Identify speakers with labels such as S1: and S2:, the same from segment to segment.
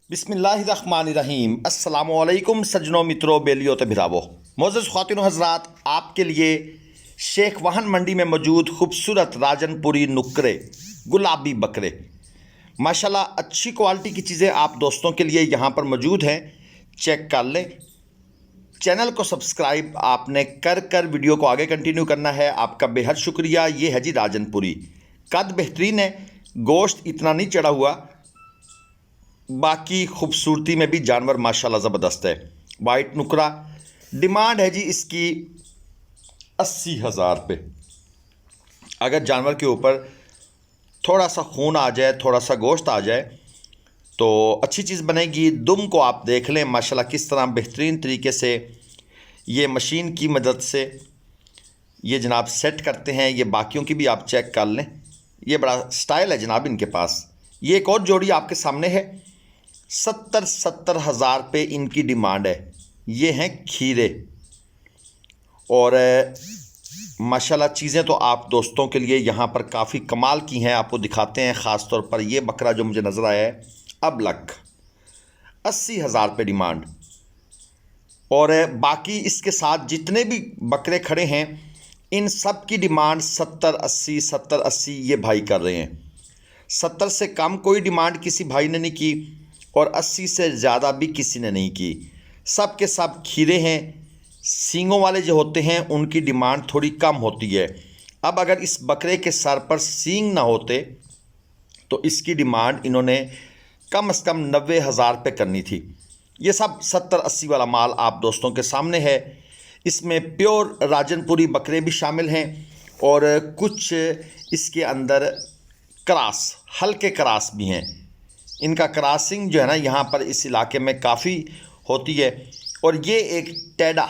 S1: बिस्मिल्लाहिर्रहमानिर्रहीम। अस्सलामुअलैकुम सज्जनों, मित्रों, बेलियो ते भिरावो। मोअज़्ज़ज़ ख़वातीन हज़रात, आपके लिए शेख वाहन मंडी में मौजूद खूबसूरत राजनपुरी नुक्रे गुलाबी बकरे, माशाल्लाह अच्छी क्वालिटी की चीज़ें आप दोस्तों के लिए यहाँ पर मौजूद हैं। चेक कर लें। चैनल को सब्सक्राइब आपने कर कर वीडियो को आगे कंटिन्यू करना है। आपका बेहद शुक्रिया। ये है जी राजनपुरी, कद बेहतरीन है, गोश्त इतना नहीं चढ़ा हुआ, बाकी खूबसूरती में भी जानवर माशाल्लाह ज़बरदस्त है। वाइट नुकरा, डिमांड है जी इसकी 80,000 रुपये। अगर जानवर के ऊपर थोड़ा सा खून आ जाए, थोड़ा सा गोश्त आ जाए तो अच्छी चीज़ बनेगी। दुम को आप देख लें माशाल्लाह किस तरह बेहतरीन तरीके से ये मशीन की मदद से ये जनाब सेट करते हैं। ये बाकियों की भी आप चेक कर लें, ये बड़ा स्टाइल है जनाब इनके पास। ये एक और जोड़ी आपके सामने है, 70 हज़ार रुपये इनकी डिमांड है। ये हैं खीरे और माशाल्लाह चीज़ें तो आप दोस्तों के लिए यहाँ पर काफ़ी कमाल की हैं। आपको दिखाते हैं। ख़ास तौर पर ये बकरा जो मुझे नज़र आया है अबलक, 80,000 रुपये डिमांड। और बाकी इसके साथ जितने भी बकरे खड़े हैं इन सब की डिमांड 70-80 ये भाई कर रहे हैं। 70 से कम कोई डिमांड किसी भाई ने नहीं की और 80 से ज़्यादा भी किसी ने नहीं की। सब के सब खीरे हैं। सींगों वाले जो होते हैं उनकी डिमांड थोड़ी कम होती है। अब अगर इस बकरे के सर पर सींग ना होते तो इसकी डिमांड इन्होंने कम से कम 90,000 रुपये करनी थी। ये सब 70-80 वाला माल आप दोस्तों के सामने है। इसमें प्योर राजनपुरी बकरे भी शामिल हैं और कुछ इसके अंदर क्रॉस, हल्के क्रॉस भी हैं। इनका क्रॉसिंग जो है ना यहाँ पर इस इलाके में काफ़ी होती है। और ये एक टेडा,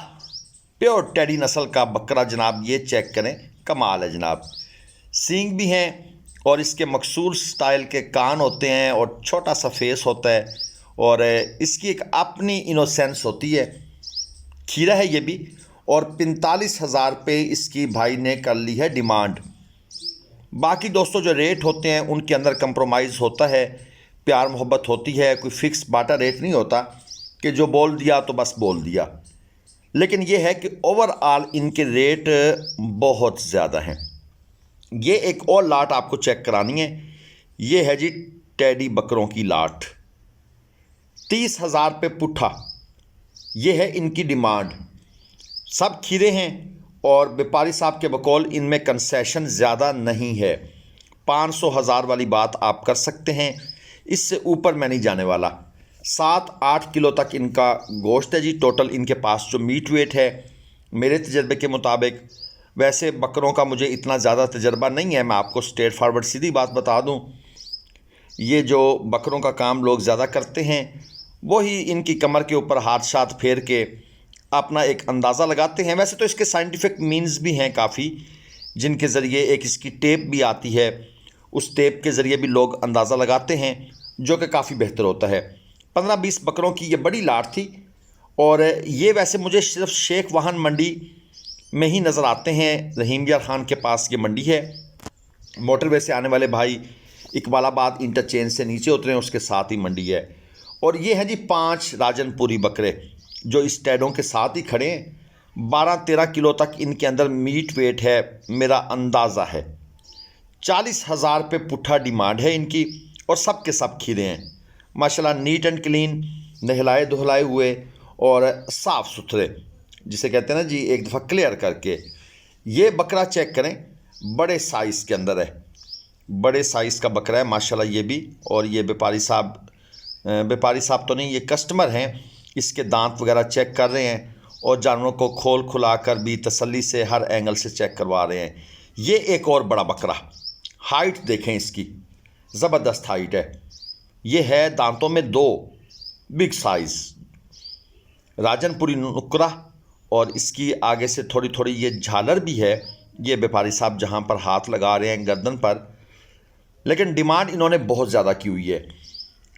S1: प्योर टेडी नस्ल का बकरा जनाब, ये चेक करें, कमाल है जनाब। सींग भी हैं और इसके मखसूस स्टाइल के कान होते हैं और छोटा सा फेस होता है और इसकी एक अपनी इनोसेंस होती है। खीरा है ये भी और 45,000 रुपये इसकी भाई ने कर ली है डिमांड। बाकी दोस्तों जो रेट होते हैं उनके अंदर कंप्रोमाइज़ होता है, प्यार मोहब्बत होती है। कोई फ़िक्स बाटा रेट नहीं होता कि जो बोल दिया तो बस बोल दिया। लेकिन ये है कि ओवरऑल इनके रेट बहुत ज़्यादा हैं। ये एक और लाट आपको चेक करानी है। ये है जी टेडी बकरों की लाट, 30,000 रुपये पुट्ठा। ये है इनकी डिमांड। सब खीरे हैं और व्यापारी साहब के बकौल इनमें कंसेशन ज़्यादा नहीं है। 500,000 वाली बात आप कर सकते हैं, इससे ऊपर मैं नहीं जाने वाला। 7-8 किलो तक इनका गोश्त है जी टोटल इनके पास जो मीट वेट है मेरे तजर्बे के मुताबिक। वैसे बकरों का मुझे इतना ज़्यादा तजर्बा नहीं है, मैं आपको स्ट्रेट फारवर्ड सीधी बात बता दूं। ये जो बकरों का काम लोग ज़्यादा करते हैं वही इनकी कमर के ऊपर हाथ शाथ फेर के अपना एक अंदाज़ा लगाते हैं। वैसे तो इसके साइंटिफिक मीन्स भी हैं काफ़ी, जिनके ज़रिए एक इसकी टेप भी आती है, उस टेप के ज़रिए भी लोग अंदाज़ा लगाते हैं जो कि काफ़ी बेहतर होता है। 15-20 बकरों की ये बड़ी लाट थी और ये वैसे मुझे सिर्फ शेख वाहन मंडी में ही नज़र आते हैं। रहीम यार खान के पास ये मंडी है। मोटरवे से आने वाले भाई इकबालाबाद इंटरचेंज से नीचे उतरे, उसके साथ ही मंडी है। और ये हैं जी 5 राजनपुरी बकरे जो इस टैडों के साथ ही खड़े हैं। 12-13 किलो तक इनके अंदर मीट वेट है, मेरा अंदाज़ा है। 40,000 रुपये पुट्ठा डिमांड है इनकी और सब के सब खीरे हैं माशाल्लाह, नीट एंड क्लीन, नहलाए धुलाए हुए और साफ़ सुथरे, जिसे कहते हैं ना जी एक दफ़ा क्लियर करके। ये बकरा चेक करें, बड़े साइज़ के अंदर है, बड़े साइज़ का बकरा है माशाल्लाह ये भी। और ये व्यापारी साहब तो नहीं, ये कस्टमर हैं, इसके दांत वगैरह चेक कर रहे हैं और जानवरों को खोल खुला कर भी तसल्ली से हर एंगल से चेक करवा रहे हैं। ये एक और बड़ा बकरा, हाइट देखें इसकी, ज़बरदस्त हाइट है। ये है दांतों में 2, बिग साइज़ राजनपुरी नुकरा और इसकी आगे से थोड़ी थोड़ी ये झालर भी है। ये व्यापारी साहब जहाँ पर हाथ लगा रहे हैं गर्दन पर, लेकिन डिमांड इन्होंने बहुत ज़्यादा की हुई है।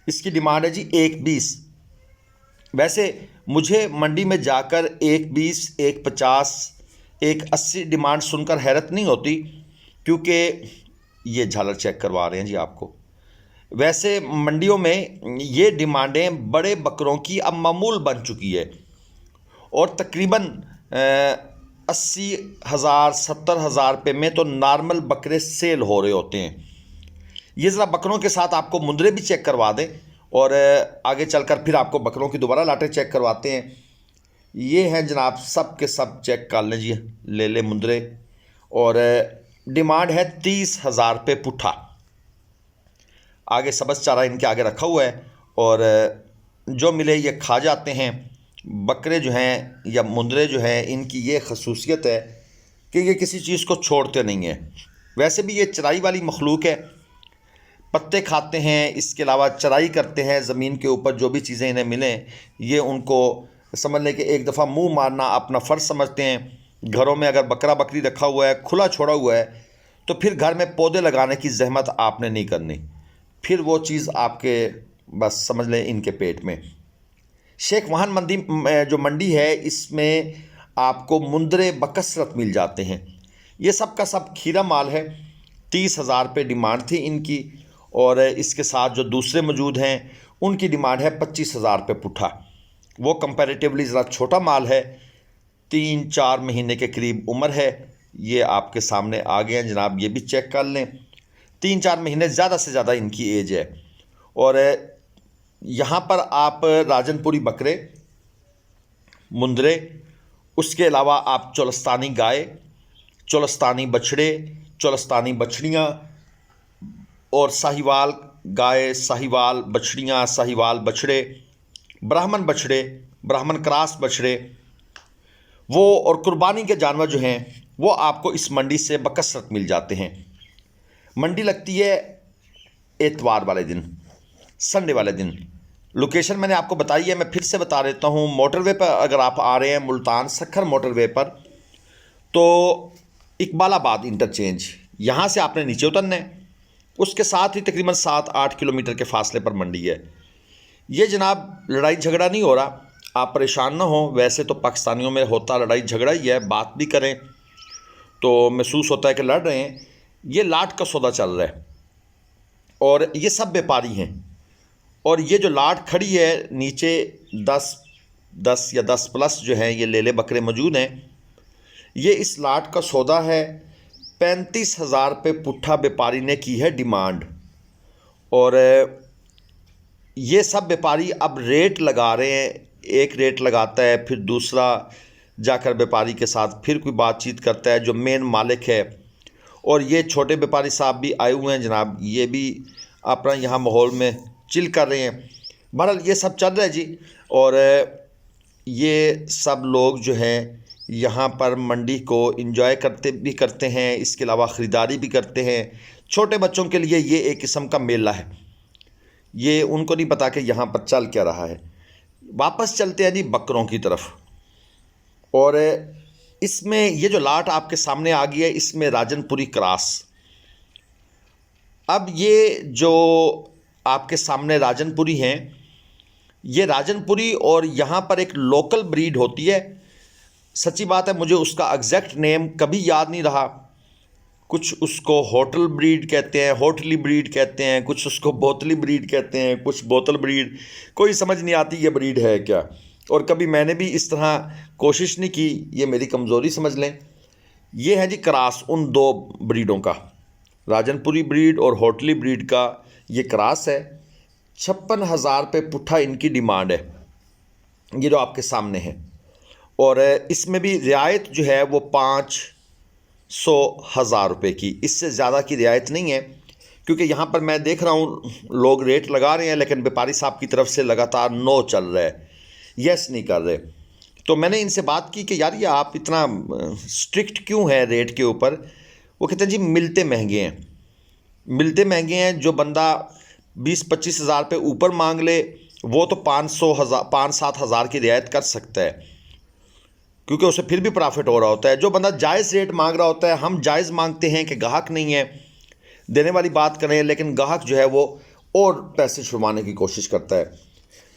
S1: इसकी डिमांड है जी 1,20। वैसे मुझे मंडी में जाकर 1,20, 1,50, 1,80 डिमांड सुनकर हैरत नहीं होती, क्योंकि ये झालर चेक करवा रहे हैं जी आपको। वैसे मंडियों में ये डिमांडें बड़े बकरों की अब मामूल बन चुकी है और तकरीबन 80,000 70,000 रुपये में तो नॉर्मल बकरे सेल हो रहे होते हैं। ये ज़रा बकरों के साथ आपको मुंदरे भी चेक करवा दें और आगे चलकर फिर आपको बकरों की दोबारा लाटें चेक करवाते हैं। ये हैं जनाब, सब के सब चेक कर लीजिए, ले मुंदरे, और डिमांड है 30,000 रुपये पुट्ठा। आगे सब्ज़ चारा इनके आगे रखा हुआ है और जो मिले ये खा जाते हैं। बकरे जो हैं या मुंदरे जो हैं, इनकी ये खसूसियत है कि ये किसी चीज़ को छोड़ते नहीं हैं। वैसे भी ये चराई वाली मखलूक है, पत्ते खाते हैं, इसके अलावा चराई करते हैं। ज़मीन के ऊपर जो भी चीज़ें इन्हें मिलें ये उनको समझ लें कि एक दफ़ा मुंह मारना अपना फ़र्ज़ समझते हैं। घरों में अगर बकरा बकरी रखा हुआ है, खुला छोड़ा हुआ है, तो फिर घर में पौधे लगाने की जहमत आपने नहीं करनी, फिर वो चीज़ आपके बस समझ लें इनके पेट में। शेख वाहन मंडी जो मंडी है, इसमें आपको मुंदरे बकसरत मिल जाते हैं। ये सब का सब खीरा माल है। 30,000 रुपये डिमांड थी इनकी और इसके साथ जो दूसरे मौजूद हैं उनकी डिमांड है 25,000 रुपये पुट्ठा। वो कंपैरेटिवली ज़रा छोटा माल है, 3-4 महीने के करीब उम्र है। ये आपके सामने आ गए हैं जनाब, ये भी चेक कर लें। 3-4 महीने ज़्यादा से ज़्यादा इनकी एज है। और यहाँ पर आप राजनपुरी बकरे, मुंदरे, उसके अलावा आप चोलस्तानी गाय, चोलस्तानी बछड़े, चोलस्तानी बछड़ियाँ और साहिवाल गाय, साहिवाल बछड़ियाँ, साहिवाल बछड़े, ब्राह्मण बछड़े, ब्राह्मण क्रॉस बछड़े, वो और कुर्बानी के जानवर जो हैं वो आपको इस मंडी से बकसरत मिल जाते हैं। मंडी लगती है एतवार वाले दिन, संडे वाले दिन। लोकेशन मैंने आपको बताई है, मैं फिर से बता देता हूँ। मोटरवे पर अगर आप आ रहे हैं, मुल्तान सखर मोटरवे पर, तो इकबालाबाद इंटरचेंज, यहाँ से आपने नीचे उतरना है। उसके साथ ही तकरीबन 7-8 किलोमीटर के फासले पर मंडी है। ये जनाब लड़ाई झगड़ा नहीं हो रहा, आप परेशान ना हो। वैसे तो पाकिस्तानियों में होता लड़ाई झगड़ा ही है, बात भी करें तो महसूस होता है कि लड़ रहे हैं। ये लाट का सौदा चल रहा है और ये सब व्यापारी हैं। और ये जो लाट खड़ी है नीचे, 10 या 10 प्लस जो हैं ये लेले बकरे मौजूद हैं। ये इस लाट का सौदा है, 35,000 रुपये पुट्ठा व्यापारी ने की है डिमांड। और ये सब व्यापारी अब रेट लगा रहे हैं, एक रेट लगाता है, फिर दूसरा जाकर व्यापारी के साथ फिर कोई बातचीत करता है जो मेन मालिक है। और ये छोटे व्यापारी साहब भी आए हुए हैं जनाब, ये भी अपना यहाँ माहौल में चिल कर रहे हैं। बहरहाल ये सब चल रहा है जी। और ये सब लोग जो हैं यहाँ पर मंडी को एंजॉय करते हैं, इसके अलावा ख़रीदारी भी करते हैं। छोटे बच्चों के लिए ये एक किस्म का मेला है, ये उनको नहीं पता कि यहाँ पर चल क्या रहा है। वापस चलते हैं जी बकरों की तरफ। और इसमें ये जो लाट आपके सामने आ गई है, इसमें राजनपुरी क्रॉस। अब ये जो आपके सामने राजनपुरी हैं, ये राजनपुरी और यहाँ पर एक लोकल ब्रीड होती है। सच्ची बात है, मुझे उसका एग्जैक्ट नेम कभी याद नहीं रहा। कुछ उसको होटल ब्रीड कहते हैं, होटली ब्रीड कहते हैं, कुछ उसको बोतली ब्रीड कहते हैं, कुछ बोतल ब्रीड, कोई समझ नहीं आती ये ब्रीड है क्या। और कभी मैंने भी इस तरह कोशिश नहीं की, ये मेरी कमज़ोरी समझ लें। ये है जी क्रॉस उन दो ब्रीडों का, राजनपुरी ब्रीड और होटली ब्रीड का ये क्रॉस है। 56,000 रुपये पुट्ठा इनकी डिमांड है, ये जो आपके सामने है। और इसमें भी रियायत जो है वो 500,000 रुपये की, इससे ज़्यादा की रियायत नहीं है। क्योंकि यहाँ पर मैं देख रहा हूँ लोग रेट लगा रहे हैं, लेकिन व्यापारी साहब की तरफ से लगातार नो चल रहा है, यस नहीं कर रहे। तो मैंने इनसे बात की कि यार ये आप इतना स्ट्रिक्ट क्यों है रेट के ऊपर। वो कहते हैं जी मिलते महंगे हैं, मिलते महंगे हैं। जो बंदा 20-25 हज़ार रुपये ऊपर मांग ले वो तो 5-7 हज़ार की रियायत कर सकता है, क्योंकि उसे फिर भी प्रॉफिट हो रहा होता है। जो बंदा जायज़ रेट मांग रहा होता है, हम जायज़ मांगते हैं कि ग्राहक नहीं है देने वाली बात करें, लेकिन ग्राहक जो है वो और पैसे छुड़वाने की कोशिश करता है।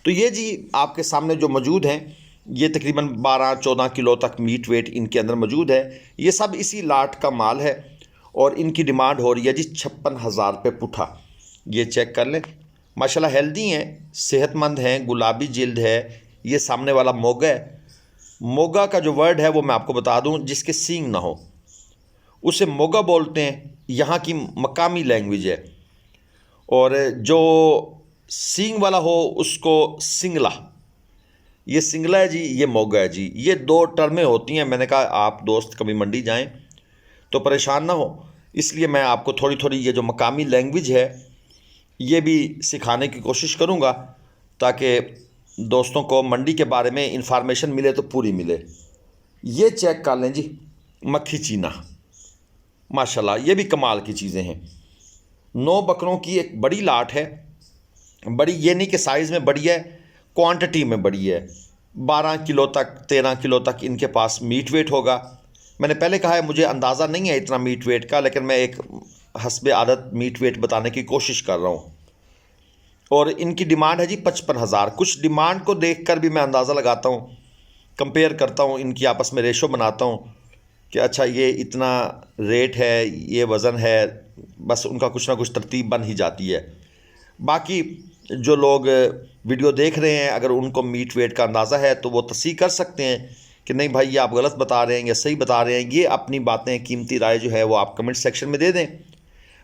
S1: तो ये जी आपके सामने जो मौजूद हैं, ये तकरीबन 12-14 किलो तक मीट वेट इनके अंदर मौजूद है। ये सब इसी लाट का माल है और इनकी डिमांड हो रही है जी 56,000 रुपये पुट्ठा। ये चेक कर लें, माशाल्लाह हेल्दी हैं, सेहतमंद हैं, गुलाबी जिल्द है। ये सामने वाला मोगा है। मोगा का जो वर्ड है वो मैं आपको बता दूं, जिसके सींग ना हो उसे मोगा बोलते हैं, यहाँ की मकामी लैंग्वेज है। और जो सींग वाला हो उसको सिंगला, ये सिंगला है जी, ये मोगा है जी। ये दो टर्में होती हैं। मैंने कहा आप दोस्त कभी मंडी जाएं तो परेशान ना हो, इसलिए मैं आपको थोड़ी थोड़ी ये जो मकामी लैंग्वेज है ये भी सिखाने की कोशिश करूँगा, ताकि दोस्तों को मंडी के बारे में इंफॉर्मेशन मिले तो पूरी मिले। ये चेक कर लें जी, मक्खी चीना, माशाल्लाह ये भी कमाल की चीज़ें हैं। 9 बकरों की एक बड़ी लाट है। बड़ी ये नहीं कि साइज़ में बड़ी है, क्वांटिटी में बड़ी है। 12 किलो तक 13 किलो तक इनके पास मीट वेट होगा। मैंने पहले कहा है मुझे अंदाज़ा नहीं है इतना मीट वेट का, लेकिन मैं एक हस्बे आदत मीट वेट बताने की कोशिश कर रहा हूँ। और इनकी डिमांड है जी 55,000। कुछ डिमांड को देख कर भी मैं अंदाज़ा लगाता हूँ, कंपेयर करता हूँ, इनकी आपस में रेशो बनाता हूँ कि अच्छा ये इतना रेट है, ये वज़न है, बस उनका कुछ ना कुछ तरतीब बन ही जाती है। बाकी जो लोग वीडियो देख रहे हैं, अगर उनको मीट वेट का अंदाज़ा है तो वो तस्सीह कर सकते हैं कि नहीं भाई ये आप गलत बता रहे हैं या सही बता रहे हैं। ये अपनी बातें, कीमती राय जो है वो आप कमेंट सेक्शन में दे दें।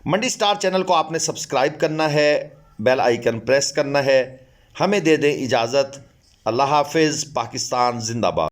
S1: मंडी स्टार चैनल को आपने सब्सक्राइब करना है, बेल आइकन प्रेस करना है। हमें दे दें इजाज़त। अल्लाह हाफिज़। पाकिस्तान जिंदाबाद।